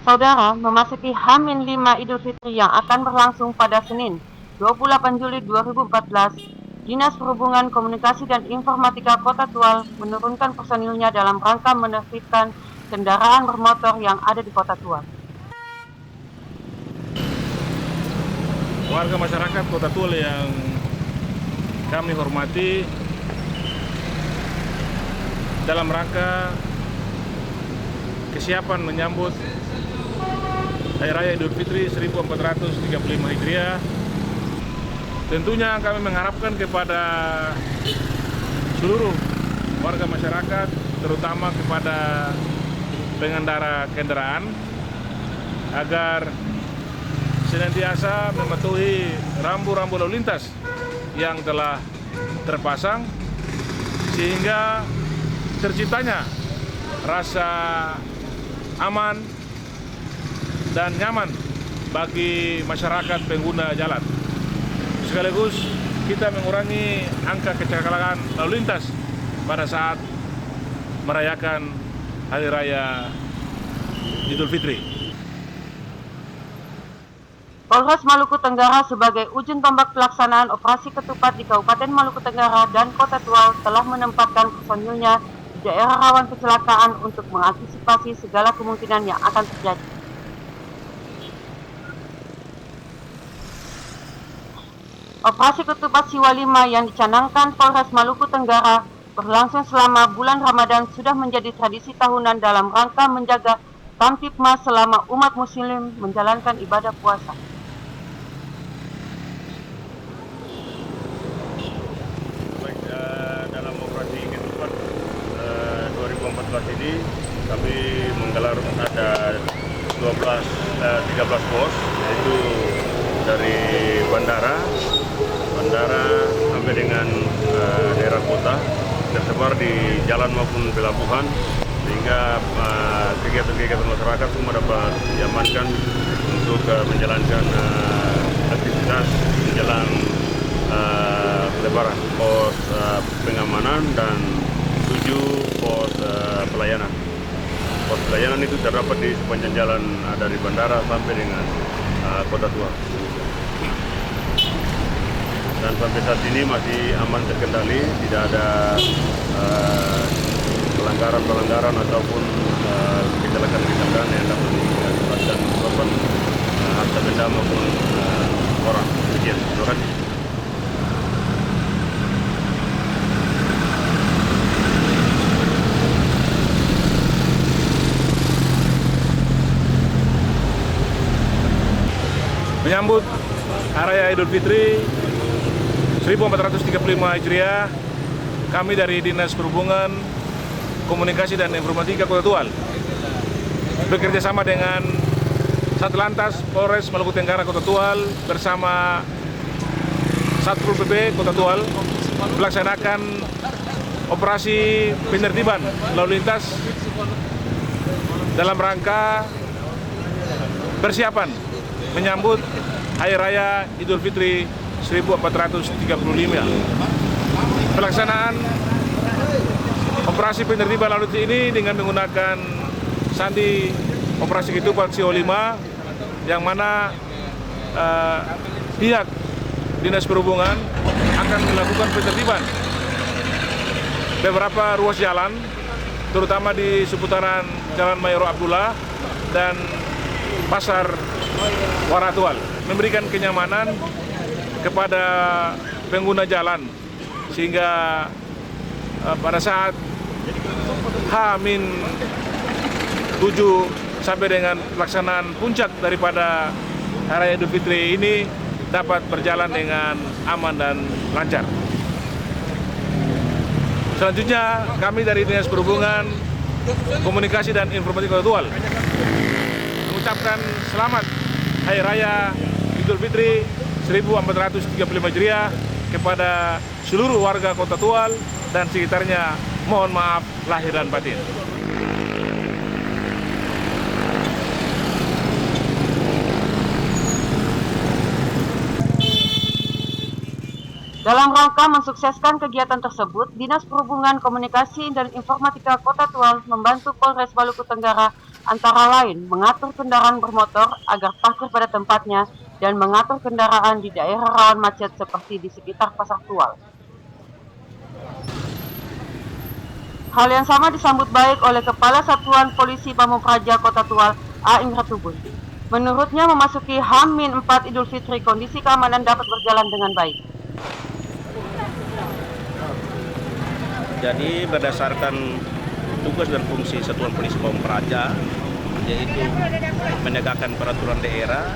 Saudara, memasuki H-5 Idul Fitri yang akan berlangsung pada Senin, 28 Juli 2014, Dinas Perhubungan Komunikasi dan Informatika Kota Tual menurunkan personilnya dalam rangka menertibkan kendaraan bermotor yang ada di Kota Tual. Warga masyarakat Kota Tual yang kami hormati, dalam rangka kesiapan menyambut Hari Raya Idul Fitri 1435 Hijriah, tentunya kami mengharapkan kepada seluruh warga masyarakat, terutama kepada pengendara kendaraan, agar senantiasa mematuhi rambu-rambu lalu lintas yang telah terpasang, sehingga terciptanya rasa aman dan nyaman bagi masyarakat pengguna jalan. Sekaligus kita mengurangi angka kecelakaan lalu lintas pada saat merayakan Hari Raya Idul Fitri. Polres Maluku Tenggara sebagai ujung tombak pelaksanaan operasi ketupat di Kabupaten Maluku Tenggara dan Kota Tual telah menempatkan personilnya di daerah rawan kecelakaan untuk mengantisipasi segala kemungkinan yang akan terjadi. Operasi Ketupat Siwa 5 yang dicanangkan Polres Maluku Tenggara berlangsung selama bulan Ramadan sudah menjadi tradisi tahunan dalam rangka menjaga Kamtipmas selama umat muslim menjalankan ibadah puasa. Dalam operasi Ketupat 2014 ini kami menggelar ada 13 pos, yaitu dari bandara sampai dengan daerah kota, tersebar di jalan maupun pelabuhan, sehingga kegiatan-kegiatan masyarakat semua dapat diamankan untuk menjalankan aktivitas menjelang Lebaran. Pos pengamanan dan 7 pos pelayanan. Pos pelayanan itu terdapat di sepanjang jalan dari bandara sampai dengan Kota Tua. Dan sampai saat ini masih aman terkendali, tidak ada pelanggaran ataupun kecelakaan yang dapat mengakibatkan korban harta benda maupun orang. Sekian, terima kasih. Menyambut Hari Raya Idul Fitri 1435 Hijriah, kami dari Dinas Perhubungan Komunikasi dan Informatika Kota Tual bekerja sama dengan Satlantas Polres Maluku Tenggara Kota Tual bersama Satpol PP Kota Tual melaksanakan operasi penertiban lalu lintas dalam rangka persiapan menyambut Hari Raya Idul Fitri 1435. Pelaksanaan operasi penertiban lalu lintas ini dengan menggunakan sandi operasi Ketupat Siwa 5, yang mana pihak Dinas Perhubungan akan melakukan penertiban beberapa ruas jalan, terutama di seputaran Jalan Mayor Abdullah dan Pasar Waratual, memberikan kenyamanan kepada pengguna jalan, sehingga pada saat H-7 sampai dengan pelaksanaan puncak daripada Hari Raya Idul Fitri ini dapat berjalan dengan aman dan lancar. Selanjutnya, kami dari Dinas Perhubungan Komunikasi dan Informatika Kota Tual mengucapkan selamat Hari Raya Idul Fitri 1435 Hijriah kepada seluruh warga Kota Tual dan sekitarnya. Mohon maaf lahir dan batin. Dalam rangka mensukseskan kegiatan tersebut, Dinas Perhubungan Komunikasi dan Informatika Kota Tual membantu Polres Maluku Tenggara antara lain mengatur kendaraan bermotor agar parkir pada tempatnya dan mengatur kendaraan di daerah rawan macet seperti di sekitar Pasar Tual. Hal yang sama disambut baik oleh Kepala Satuan Polisi Pamung Praja Kota Tual, A. Indra Tubun. Menurutnya memasuki H-4 Idul Fitri kondisi keamanan dapat berjalan dengan baik. Jadi berdasarkan tugas dan fungsi Satuan Polisi Pamung Praja, yaitu menegakkan peraturan daerah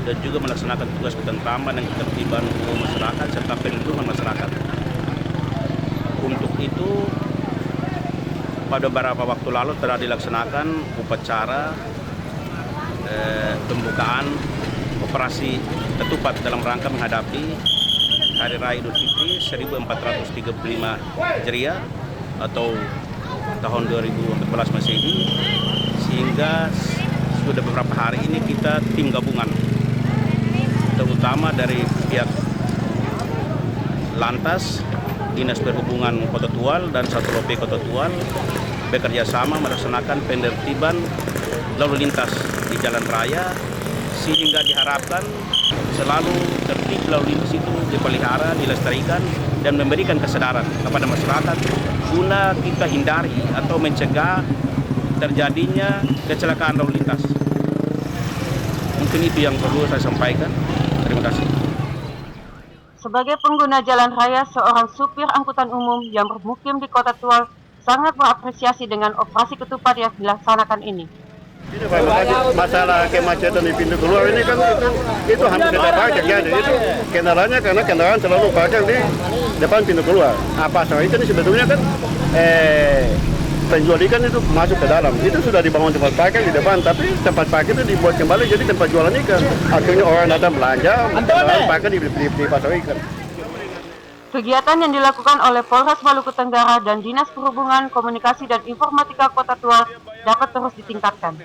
dan juga melaksanakan tugas ketentraman dan ketertiban umum masyarakat serta perlindungan masyarakat. Untuk itu, pada beberapa waktu lalu telah dilaksanakan upacara pembukaan operasi ketupat dalam rangka menghadapi Hari Raya Idul Fitri 1435 Hijriah atau tahun 2014 Masehi, sehingga sudah beberapa hari ini kita tim gabungan terutama dari pihak Lantas, Dinas Perhubungan Kota Tual dan Satpol PP Kota Tual bekerja sama melaksanakan penertiban lalu lintas di jalan raya, sehingga diharapkan selalu tertib lalu lintas itu dipelihara, dilestarikan dan memberikan kesadaran kepada masyarakat guna kita hindari atau mencegah terjadinya kecelakaan lalu lintas. Mungkin itu yang perlu saya sampaikan. Terima kasih. Sebagai pengguna jalan raya, seorang supir angkutan umum yang bermukim di Kota Tual sangat mengapresiasi dengan operasi ketupat yang dilaksanakan ini. Ini masalah kemacetan di pintu keluar ini kan itu hampir tidak parkir ya, itu kendalanya karena kendaraan selalu parkir di depan pintu keluar. Pasar ikan ini sebetulnya kan penjual ikan itu masuk ke dalam, itu sudah dibangun tempat parkir di depan, tapi tempat parkir itu dibuat kembali jadi tempat jualan ikan. Akhirnya orang datang belanja, kendaraan parkir di pasar ikan. Kegiatan yang dilakukan oleh Polres Maluku Tenggara dan Dinas Perhubungan, Komunikasi dan Informatika Kota Tual dapat terus ditingkatkan.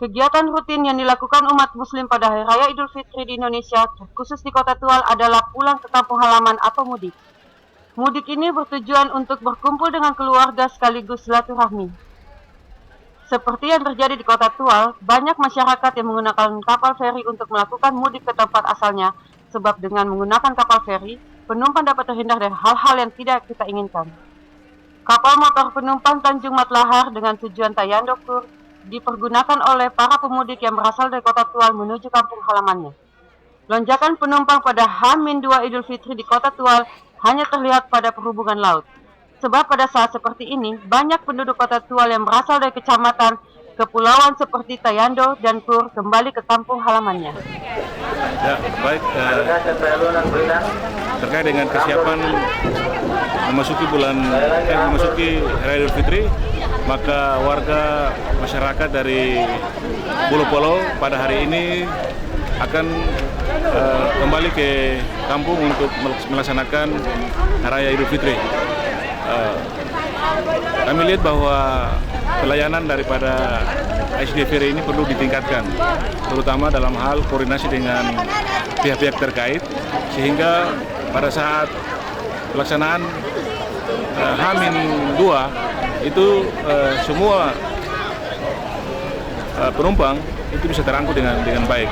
Kegiatan rutin yang dilakukan umat Muslim pada Hari Raya Idul Fitri di Indonesia, khusus di Kota Tual, adalah pulang ke kampung halaman atau mudik. Mudik ini bertujuan untuk berkumpul dengan keluarga sekaligus silaturahmi. Seperti yang terjadi di Kota Tual, banyak masyarakat yang menggunakan kapal feri untuk melakukan mudik ke tempat asalnya, sebab dengan menggunakan kapal feri, penumpang dapat terhindar dari hal-hal yang tidak kita inginkan. Kapal motor penumpang Tanjung Matlahar dengan tujuan Tayando Kur dipergunakan oleh para pemudik yang berasal dari Kota Tual menuju kampung halamannya. Lonjakan penumpang pada H-2 Idul Fitri di Kota Tual hanya terlihat pada perhubungan laut. Sebab pada saat seperti ini, banyak penduduk Kota Tual yang berasal dari kecamatan, kepulauan seperti Tayando dan Kur kembali ke kampung halamannya. Ya, baik. Terkait dengan kesiapan memasuki Hari Idul Fitri, maka warga masyarakat dari Pulau-Pulau pada hari ini akan kembali ke kampung untuk melaksanakan Hari Raya Idul Fitri. Kami lihat bahwa pelayanan daripada HDFR ini perlu ditingkatkan, terutama dalam hal koordinasi dengan pihak-pihak terkait, sehingga pada saat pelaksanaan H-2 itu semua penumpang itu bisa terangkut dengan baik.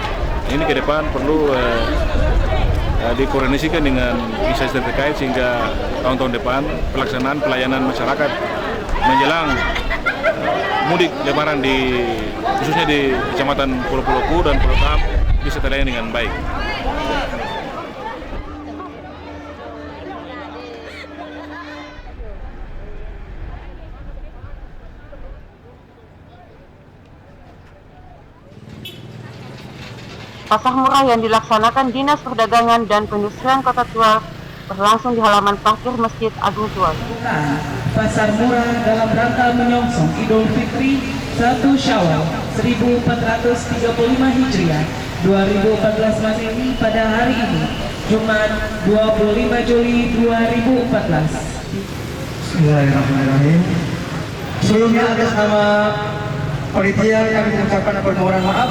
Ini ke depan perlu dikoordinasikan dengan instansi terkait sehingga tahun-tahun depan pelaksanaan pelayanan masyarakat menjelang mudik Lebaran khususnya di Kecamatan Pulau-Pulau Ku dan Pulau Tahap bisa terlayani dengan baik. Pasar murah yang dilaksanakan Dinas Perdagangan dan Perindustrian Kota Tual berlangsung di halaman parkir Masjid Agung Tual. Pasar murah dalam rangka menyongsong Idul Fitri 1 Syawal 1435 Hijriah 2014 Masehi pada hari ini, Jumat 25 Juli 2014. Bismillahirrahmanirrahim. Sebelumnya atas nama panitia kami mengucapkan permohonan maaf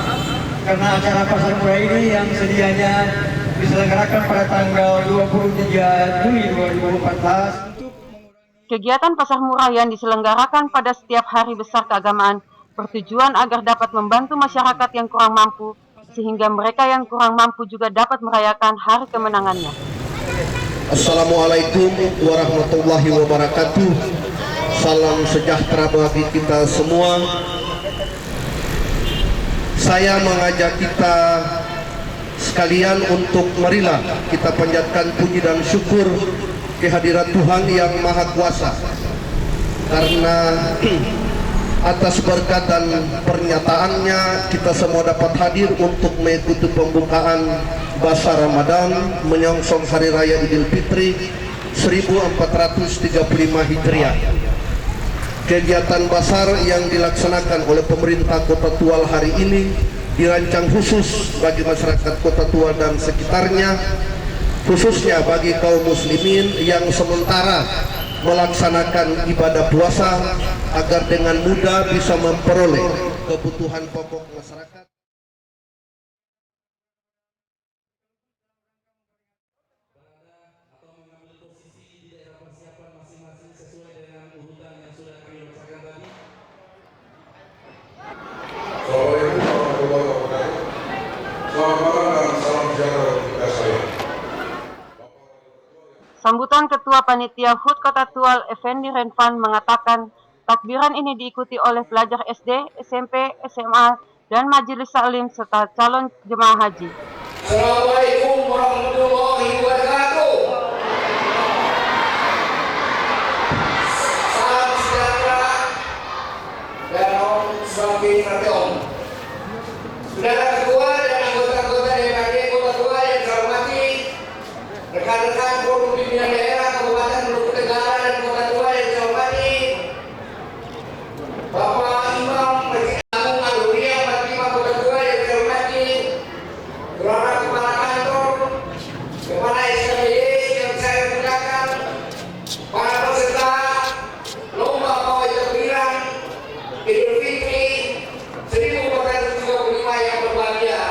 karena acara pasar murah ini yang sedianya diselenggarakan pada tanggal 23 Juli 2014. Kegiatan pasar murah yang diselenggarakan pada setiap hari besar keagamaan bertujuan agar dapat membantu masyarakat yang kurang mampu, sehingga mereka yang kurang mampu juga dapat merayakan hari kemenangannya. Assalamualaikum warahmatullahi wabarakatuh. Salam sejahtera bagi kita semua. Saya mengajak kita sekalian untuk marilah kita panjatkan puji dan syukur kehadirat Tuhan yang Maha Kuasa, karena atas berkat dan pernyataannya kita semua dapat hadir untuk mengikuti pembukaan Basar Ramadan menyongsong Hari Raya Idul Fitri 1435 Hijriah. Kegiatan Basar yang dilaksanakan oleh pemerintah Kota Tual hari ini dirancang khusus bagi masyarakat Kota Tual dan sekitarnya, khususnya bagi kaum muslimin yang sementara melaksanakan ibadah puasa agar dengan mudah bisa memperoleh kebutuhan pokok masyarakat. Sambutan Ketua Panitia HUT Kota Tual Effendi Renvan mengatakan takbiran ini diikuti oleh pelajar SD, SMP, SMA, dan majelis taklim serta calon jemaah haji. Assalamualaikum warahmatullahi wabarakatuh. Salam sejahtera dan om sebagai om. Saudara Ketua dan anggota-anggota DPRD Kota Tual yang saya hormati, rekan-rekan forum pimpinan daerah Kabupaten Maluku Tenggara dan Kota Tual yang saya hormati, Bapak Imam Masjid Agung Al-Huria 45 Kota Tual yang saya hormati, Saudara Kepala Kantor, Kepala SKPD yang saya muliakan, para peserta lomba pawai takbiran Idul Fitri 1435 yang berbahagia.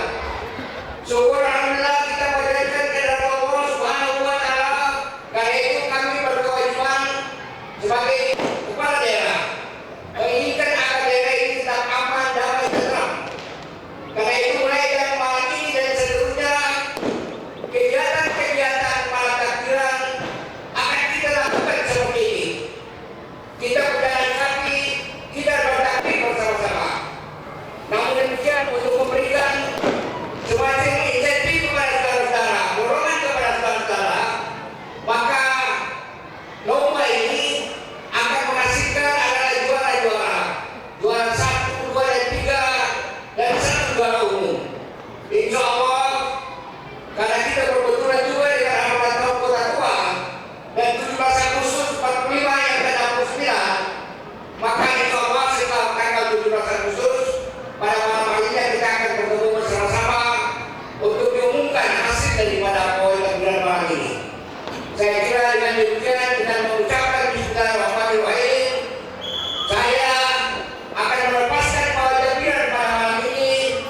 Syukur alhamdulillah kita panjatkan kehadirat Allah Subhanahu wa taala. Karena itu kami berkewajiban sebagai kepala daerah menginginkan agar daerah ini tetap aman, damai, tentram. Karena itu mulai dari malam ini dan seterusnya kegiatan-kegiatan malam takbiran akan kita lakukan seperti ini. Kita berjalan kaki, kita bertakbir bersama-sama. Namun demikian untuk memberikan semacam insentif kepada saudara-saudara, dorongan kepada saudara-saudara, maka lomba ini akan menghasilkan adalah juara-juara, juara 1, 2, dan 3, dan 1 juara umum. Insya Allah, karena kita berkebetulan juga dengan Alhamdulillah tahun Kota Tual dan 17 Agustus 45 yang ke-69, maka insya Allah setelah tanggal 17 Agustus pada malam harinya kita akan bertemu bersama-sama untuk diumumkan hasil daripada pawai takbiran malam ini. Saya kira dengan demikian dengan mengucapkan bismillahirrahmanirrahim, saya akan melepaskan pawai takbiran pada malam ini.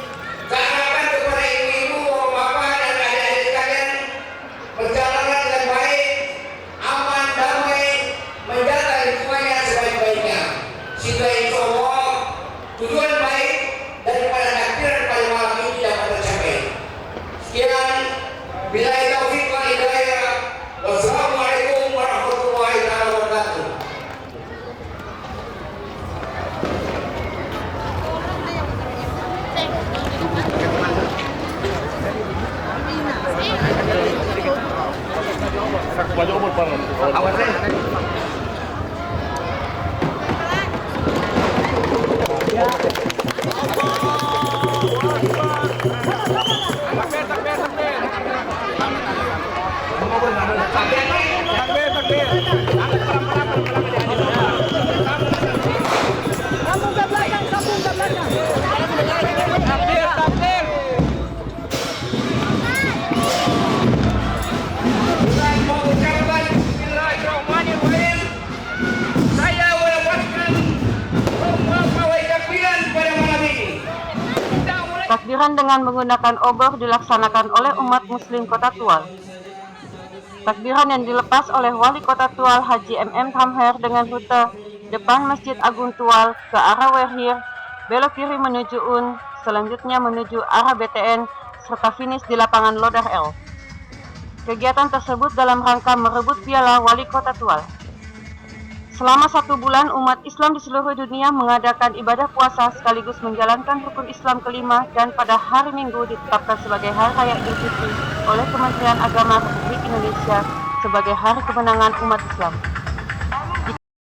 Saya harapkan kepada ibu-ibu, bapak-bapak, dan adik-adik sekalian perjalanan dengan baik, aman, damai, menjaga lingkungannya sebaik-baiknya, sehingga insya Allah tujuan baik daripada takbiran pada malam ini dapat tercapai. Sekian, billahi taufiq wal hidayah. Wassalamualaikum warahmatullahi wabarakatuh. Mengucapkan bismillahirrahmanirrahim, saya melepaskan lomba pawai takbiran pada malam ini. Takbiran dengan menggunakan obor dilaksanakan oleh umat muslim Kota Tual. Takbiran yang dilepas oleh Wali Kota Tual Haji MM Thamher dengan rute depan Masjid Agung Tual ke arah Werhir, belok kiri menuju UN, selanjutnya menuju arah BTN, serta finish di lapangan Lodar L. Kegiatan tersebut dalam rangka merebut piala Wali Kota Tual. Selama 1 bulan, umat Islam di seluruh dunia mengadakan ibadah puasa sekaligus menjalankan rukun Islam kelima dan pada hari Minggu ditetapkan sebagai Hari Raya Idul Fitri oleh Kementerian Agama Republik Indonesia sebagai hari kemenangan umat Islam.